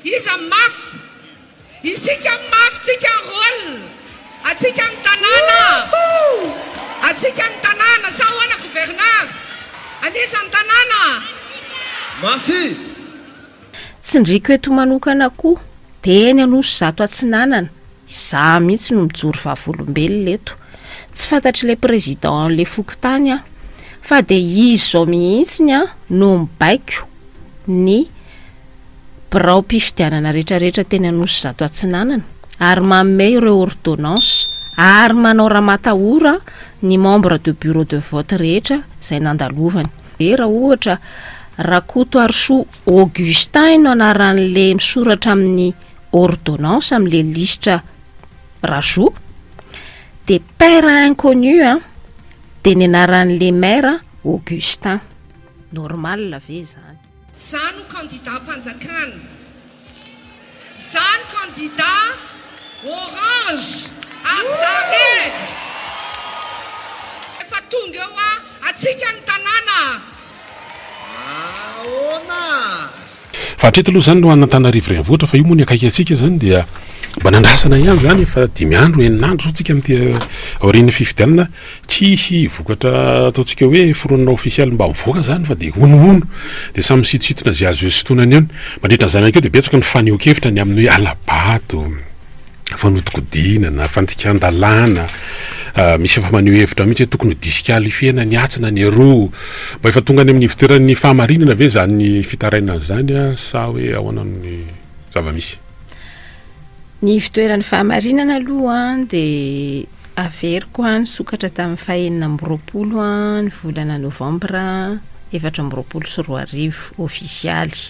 iza mafy isika mafy tsika rôle atsika ny tanàna atsika ny tanàna sa hoana gouverneur anisany tanàna mafy tsindriko eto manokana koa teny anoso zato atsinanana za mihitsy no mijoro vavolombelona eto tsy fantatry le président le fokotany a fa de izy zao mihitsiny a no mibaiko ny birao mpifidianana rehetrarehetra teny anoso zato atsinanana ary manome ireo ordonnance ary manao raha matahora ny membre de bureau de vote rehetra izay nandalovany raha ohatra Rakoto Arso Augustin no anaran'le misoratra amin'ny ordonnance amin'le listra rajout de père inconnu de ny anaran'le maire Augustin normal la ve zany zany candidat mpanjakana zany candidat orange azarez efa tonga eo atsika ny tanàna fa hatreto aloha zany no anantanarivo renivohitra fa io moa ny akaiky atsika zany dia mba nandrasana ihany zany efa 5 andro 9 andro zao tsika amin'ty aorian'ny fifidianana tsisy vokatra ataontsika hoe foronana ofisialy mba mivoaka zany fa de onono de samy sitositona zay azo sotonany eo mandritra zany akeo de betsaka ny faneho-kevitra ny amin'ny hoe alabato fanodikodinana fantikan-dalàna misy efa maneho hevitra mihitsy tokony diskalifiena ny atsina ny roa mba efa tonga any amin'ny fitoeran'ny fahamarinana ve zany fitarainana zany sa hoe ahoanany zava-misy ny fitoeran'ny fahamarinana aloha de averiko ny sokatra tamin'ny 2020 ny volana novambra 2024 ofisialy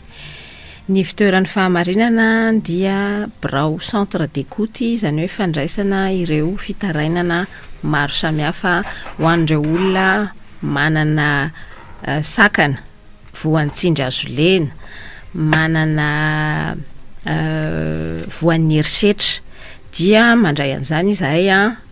ny fitoeran'ny fahamarinana dia birao centre d'écoute izany hoe fandraisana ireo fitarainana maro samihafa ho an'ireo olona manana sakana voantsindry azo lena manana voan'ny herisetra dia mandray an'izany izahay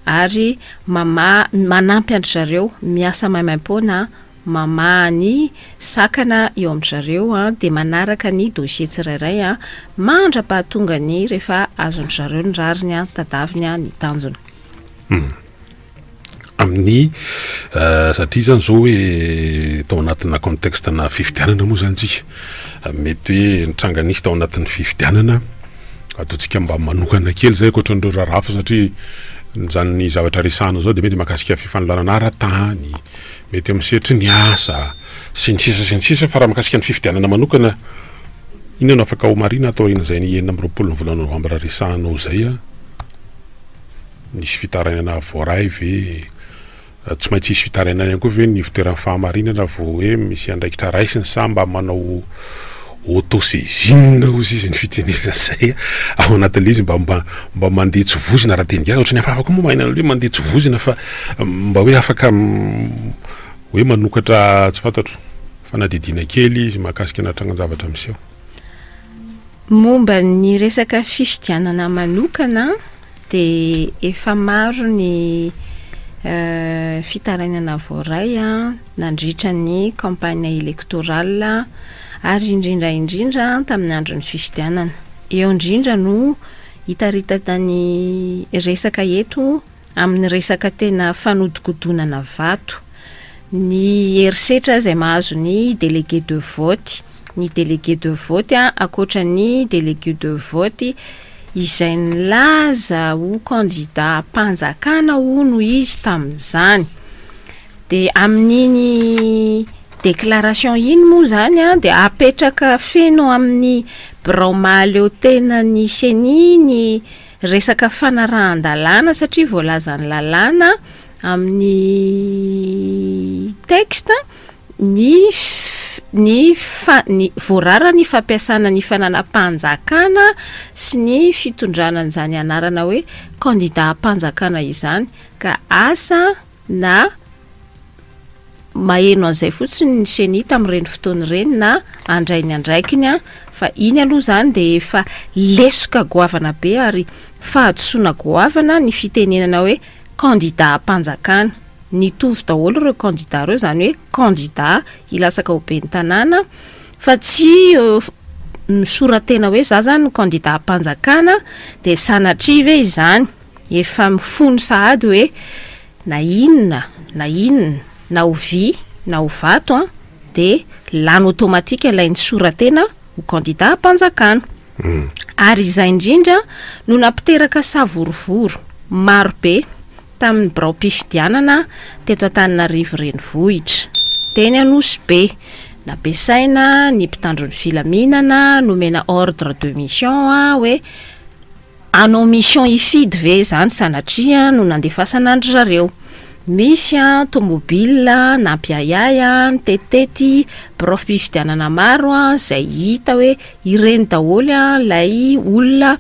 ary manampy andry zareo miasa maimaim-poana mamany sakana eo amin'ny zareo de manaraka ny dossier tsirairay mandra-pahatonga ny rehefa azony zareo ny rariny tadaviny ny tanjona amin'ny satria zany zao hoe tao anatina contexte na fifidianana moa zany tsika mety hoe nitranga nisy tao anatin'ny fifidianana ataontsika mba manokana kely zay koatran'ireo rarafa satria zany ny zavatra resahana zao de mety mahakasika fifanolana ara-tany mety amin'ny setry ny asa sy ny sisa fa raha mahakasika ny fifidianana manokana inona no afaka ho marina atao ina zay ny 9 ny volana novambra resahanao zay nisy fitarainana voaray ve tsy maintsy isy fitarainana ihany koa ve ny fitoeran'ny fahamarinana vo hoe misy andraikitra raisiny sa mba manao autosaisine ozy izy ny fitenena zay ao anatin'le izy mba mandeha tsivozina raha teny gaza ohatrany afafaka moa mahinana hoe mandeha tsivozina fa mba hoe afaka hoe manokatra tsy fantatro fanadidina kely izy mahakasika natrangan-javatra miseho momba ny resaka fifidianana manokana de efa maro ny fitarainana voaray nandritra ny campagne électorale ary indrindra tamin'ny andron'ny fifidianana eo indrindra no hitaritany resaka eto amin'ny resaka tena fanodikodonana vato ny herisetra zay mahazo ny délégué de vote ny délégué de vote akoatra ny délégué de vote izay nilaza ho candidat mpanjakana hono izy tamin'izany de amin'iny déclaration iny moa zany de apetraka feno amin'ny bromale eo tena ny seniny resaka fanarahan-dalàna satria voalaza ny lalàna amin'ny texte ny voarara ny fampiasana ny fananam-panjakana sy ny fitondranan'izany anarana hoe candidat mpanjakana izany ka asa na maheno an'izay fotsiny ny seni tamin'ireny fotoana ireny na andrainy andraikiny fa iny aloha zany de efa lesoka goavana be ary fahadosoana goavana ny fitenenana hoe candidat mpanjakana nitovy daholo ireo candidat ireo zany hoe candidat ilasaka ho ben'ny tanàna fa tsy misoratena hoe za zany ny candidat am-panjakana de sanatrive izany efa mifony sahady hoe na inona na ovy na ho vato de lany automatique ilainy soratena ho candidat am-panjakana ary izay indrindra no nampiteraka savorovoro marobe tamin'ny birao-pifidianana teto Antananarivo renivohitra teny Anosy nampiasaina ny mpitandro ny filaminana nomena ordre de mission hoe anao mission ifidy ve zany sanatria no nandefasana andro zareo misy tomobile nampiayaya tetety birao-pifidianana maro zay hita hoe ireny daholo lay olona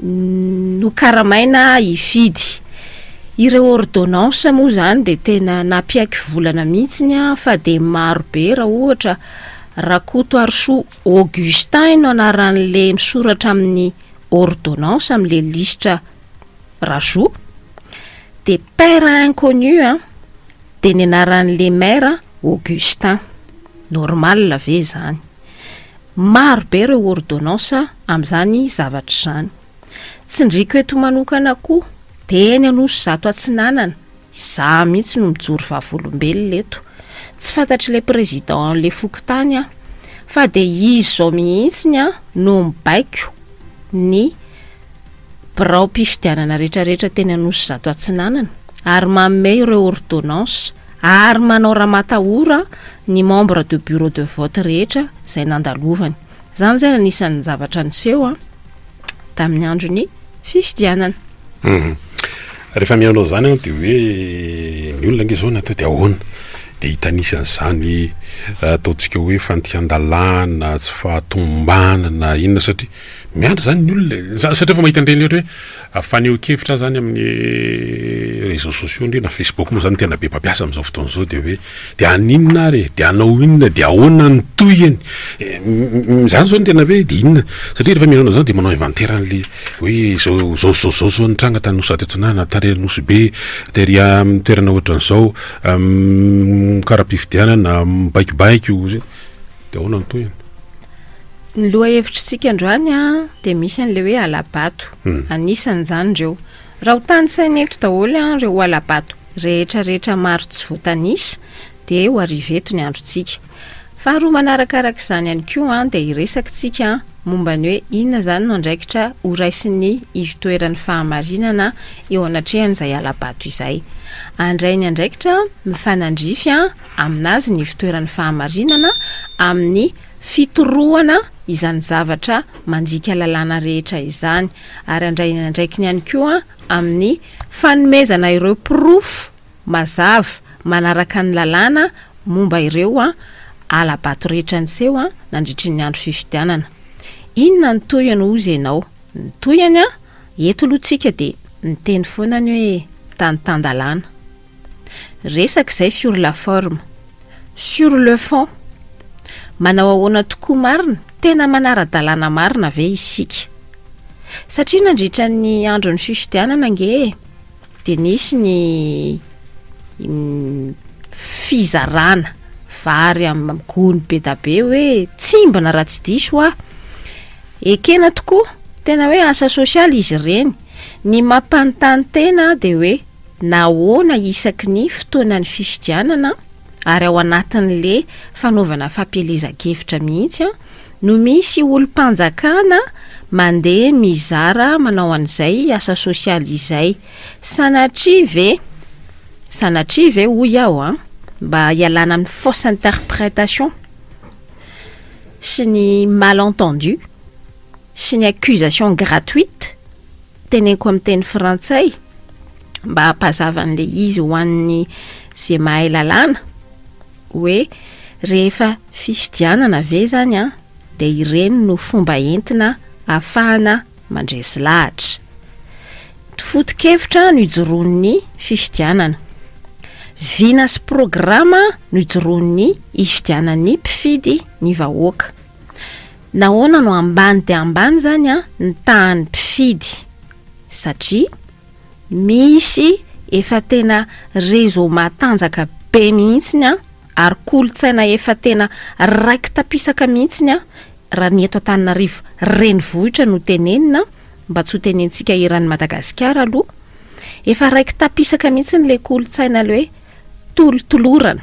no karamaina ifidy ireo ordonnance moa zany de tena napiaiky volana mihitsiny fa de maro be raha ohatra Rakoto Arso Augustin no anaran'le misoratra amin'ny ordonnance amin'le listra raso de père inconnu de ny anaran'le maire Augustin normal la ve zany maro be ireo ordonnance amin'izany zavatra zany tsindriko eto manokana koa teny Anosy zato Atsinanana za mihitsy no mijoro vavolombelona eto tsy fantatry le président le Fokontany fa de izy zao mihitsy no mibaiko ny birao-pifidianana rehetrarehetra teny Anosy zato Atsinanana ary manome ireo ordonnance ary manao raha matahora ny membre de bureau de vote rehetra zay nandalovany zany zay anisan'ny zavatra niseho tamin'ny andron'ny fifidianana rehefa mianao zany de hoe ny olona nge zao natao de ahoana de hitanisany zany ataontsika hoe fantian-dalàna tsy fahatombanana inona satria miandry zany ny olona satria fa mahita andreny loatra hoe afaneho-kevitra zany amin'ny réseaux sociaux ndre na Facebook moa zany tena be mpampiasa amin'izao fotoana zao de hoe de aninona ary de anao inona de ahoana ny toyany zany zao ny tena hoe de inona satria rehefa mianao zany de manao inventaire an'le hoe zao nitranga tany Anosy zato Atsinanana tary Anosy be tery amin'ny toerana ohatran'izao karaha-pifidianana mibaikibaiky de ahoana ny toyany ny loha hevitritsika androany de misy an'le hoe alabato anisan'izany reo raha ho tany saina eto daholo reo alabato rehetrarehetra maro tsy voatanisa de ho ariveto ny androntsika faharoa manarakarak' izany ihany koa de iresakitsika momba ny hoe inona zany no andraikitra ho raisin'ny ivitoeran'ny fahamarinana eo anatrehan'izay alabato izay andray ny andraikitra mifanandrify aminazy ny ivitoeran'ny fahamarinana amin'ny fitorohana izany zavatra mandika lalàna rehetra izany ary andraiky ihany koa amin'ny fanomezana ireo proof mazava manaraka ny lalàna momba ireo alabato rehetra niseho nandritry ny andro fifidianana inona ny toyany ozy ianao ny toyany eto alohatsika de miteny foana ny hoe tantandalàna resak'izay sur la forme sur le fond manao ahoana tokoa marina tena manara-dalàna marina ve isika satria nandritra ny andron'ny fifidianana nge de nisy ny fizarana vary amin'ny gony be da be hoe tsimbana raha tsy diso ekena tokoa tena hoe asa sosialy izy ireny ny mampanontany tena de hoe nahoana isaky ny fotoanany fifidianana ary ao anatin'le fanaovana fampielezan-kevitra mihitsy no misy olo-mpanjakana mandeha mizara manao an'izay asa sosialy izay sanatria ve hoy aho mba hialana amin'ny fausse interprétation sy ny malentendu sy ny accusation gratuite teneniko amin'ny teny frantsay mba hampazavan'le izy ho an'ny zay mahay lalàna hoe rehefa fifidianana ve zany de ireny no fomba entina ahafahana mandresy lahatra foto-kevitra no ijoroan'ny fifidianana vina sy programa no ijoroan'ny ifidianan'ny mpifidy ny vahoaka nahoana no ambany de ambany zany ny tahan'ny mpifidy satria misy efa tena réseau matanjaka be mihitsiny ary kolotsaina efa tena raiky tapisaka mihitsiny raha ny eto Antananarivo renivohitra no tenenina mba tsy ho tenentsika iran'ny Madagasikara aloha efa raiky tapisaka mihitsy ny le kolontsaina le hoe tolotolorana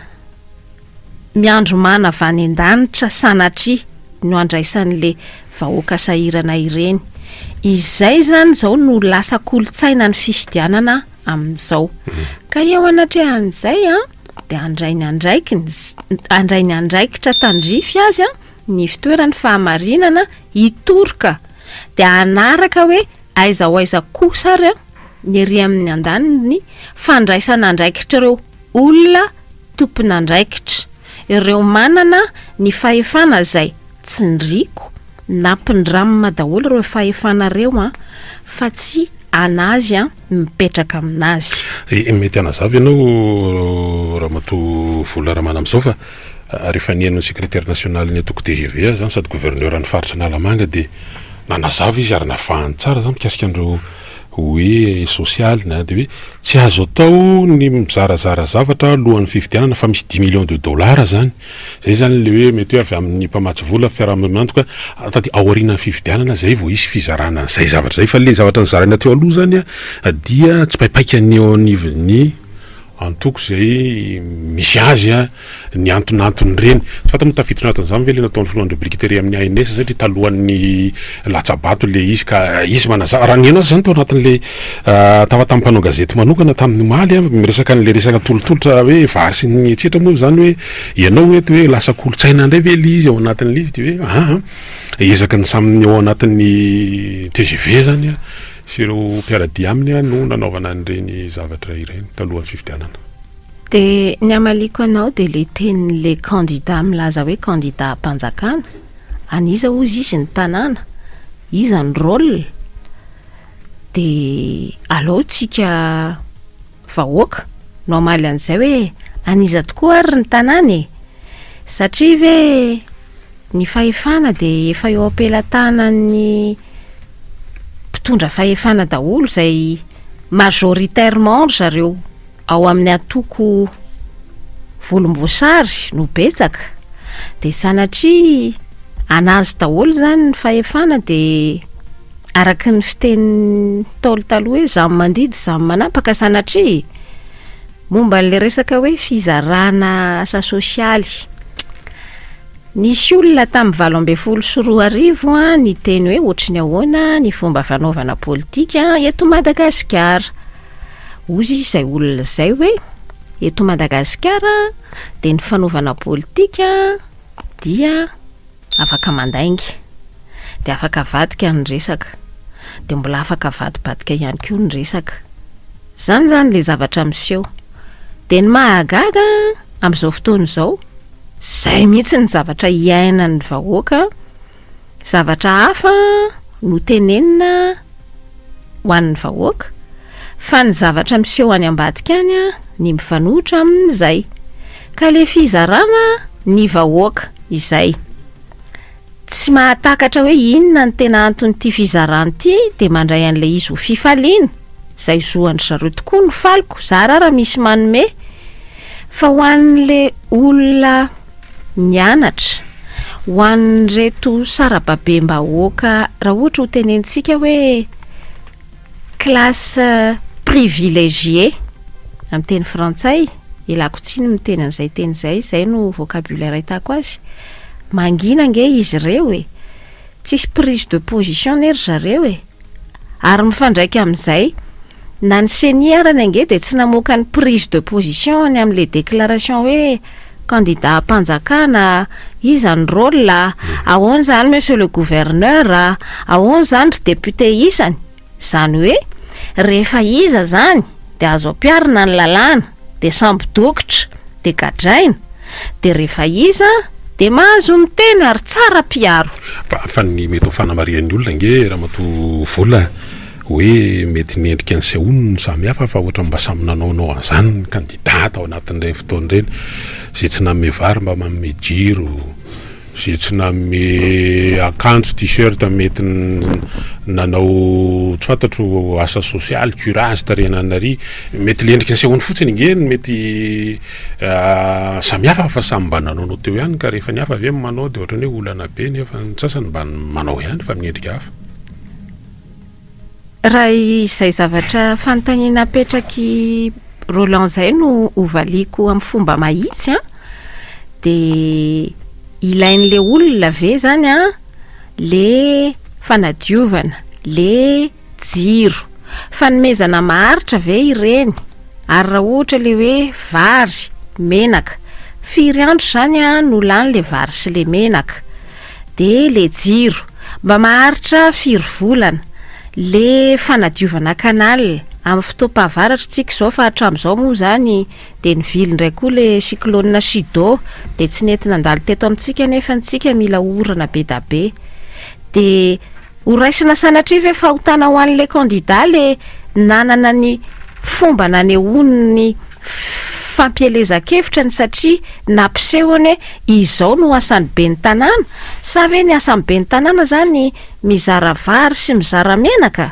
miandro mana avy any an-danitra sanatria no andraisan'le vahoaka sahirana ireny. Izay zany zao no lasa kolontsaina ny fifidianana amin'izao. Ka eo anatrehan'izay dia andrainy andraikitra tandrify azy ny fitoerany fahamarinana hitoroka dia anaraka hoe aiza ho aiza kosa ary ny ery amin'ny andaniny fandraisana andraikitra ireo olona tompona andraikitra ireo manana ny fahefana zay tsindriko nampindramina daholo ireo fahefana reo fa tsy anazy mipetraka aminazy. Mety anazavy ianao Ramatoa Vola Ramana amin'izao fa rehefa nihaino secrétaire national ny atoko TGV zany sady gouverneur ny faritra Analamanga dia nanazava izy ary nafahany tsara zany mikasika an'ireo hoe social na dia hoe tsy azo atao ny mizarazara zavatra alohan'ny fifidianana fa misy 10 millions de dollars zany. Zay zany le hoe mety hoe avy amin'ny mpamatsy vola fiarahamonina antoka atady aorian'ny fifidianana zay vao isy fizarana zay zavatra zay fa le zavatra nizaraina teo aloha zany dia tsy paipaika ny eo anivon'ny antoko zay misy azy ny antonantony reny tsy fata moa tafiditra anatin' izany ve le nataon'ny filohan'ny rubrique amin'ny ANS satria talohan'ny latsabato le izy ka izy manazava raha nihaino azy zany tao anatin'le tafatampanao gazety manokana tamin'ny maly miresaka n'le resaka tolotolotra hoe vary sy ny etsetra moa zany hoe ianao hoe lasa kolotsaina indray ve le izy ao anatin'le izy dia hoe ezaka ny saminy ao anatin'ny TGV zany sy ireo mpiaradia aminy no nanaovana an'ireny zavatra ireny talohan'ny fifidianana. Dia ny amaliko anao dia le tenin'le candidat milaza hoe candidat mpanjakana aniza ozy izy ny tanàna iza ny rôle dia aleo tsika vahoaka no amaly an'izay hoe aniza tokoa ary ny tanàna satria ve ny fahefana dia efa eo ampelantanan'ny mpitondra fahefana daholo zay majoritairement zareo ao amin'ny atoko volomboasary no betsaka dia sanatria anazy daholo zany ny fahefana dia araky ny fiteny taolo taloha hoe zamy mandidy zamy manapaka sanatria momba n'le resaka hoe fizarana asa sosialy nisy olona tamin'ny 2024 ny teny hoe ohatry ny ahoana ny fomba fanaovana politika eto Madagasikara. Ozy izay olona izay hoe eto Madagasikara dia ny fanaovana politika dia afaka mandainga dia afaka vadika ny resaka dia mbola afaka vadibadika ihany koa ny resaka. Zany le zavatra miseho dia ny mahagaga amin'izao fotoana izao zay mihitsy ny zavatra iainan'ny vahoaka zavatra hafa no tenenina ho an'ny vahoaka fa ny zavatra miseho any ambadika any ny mifanohitra amin'izay ka le fizarana ny vahoaka izay tsy mahatakatra hoe inona ny tena anton'ity fizarana ity dia mandray an'le izy ho fifaliana zay zohan'ny zareo tokoa ny falko zara misy manome fa ho an'le olona mianatra ho an'reto sarababe mbahoaka raha ohatra ho tenentsika hoe classe privilégiée amin'ny teny frantsay ilako tsiny miteny an'izay teny zay no vocabulaire ahitako azy mangina nge izy ireo tsisy prise de position ery zareo ary mifandraika amin'izay na ny seniorany ange dia tsy namoaka ny prise de position ny amin'le déclaration hoe candidat mpanjakana iza ny rôle ahoana zany monsieur le gouverneur ahoana zany ry député isany zany hoe rehefa iza zany dia azo ampiarina ny lalàna dia samby dokitra dia gadraina dia rehefa iza dia mahazo miteny ary tsara piaro fa ny mety ho fanamarian'ny olona nge Ramatoa Vola hoe mety niendrika ny sehono samy hafa fa ohatra mba samy nanaonao an'izany ny kandidata ao anatin'ireny fotoana ireny zay tsy nanome vary mba manome jiro zay tsy nanome akanjo t-shirt mety nanao tsy fantatro asa sosialy curage tarenanary mety lendrika ny sehoany fotsiny ingeny mety samihafa fa samy mba nanaonao teo ihany ka rehefa ny hafa avy manao dia ohatrany hoe olana be nefa ny sasany mba manao ihany fa miendrika hafa raha izay zavatra fanontaniana apetraky Roland zay no ovaliko amin'ny fomba mahitsy dia ilain'le olona ve zany le fanadiovana le jiro fanomezana maharitra ve ireny ary raha ohatra le hoe vary menaka firy andro zany no lany le vary sy le menaka dia le jiro mba maharitra firy volana le fanadiovana kanal amin'ny fotoam-pahavaratra tsika izao fa hatramin'izao moa zany dia nivily ndray koa le cyclone Chido dia tsy nety nandalo teto amintsika nefa ntsika mila orana be da be dia horaisina sanatria ve fahotana ho an'le candidat le nanana ny fomba nanehoany ny fampielezan-kevitra ny satria nampisehony izao no asany be ny tanàna sa ve ny asany be ny tanàna zany mizara vary sy mizara menaka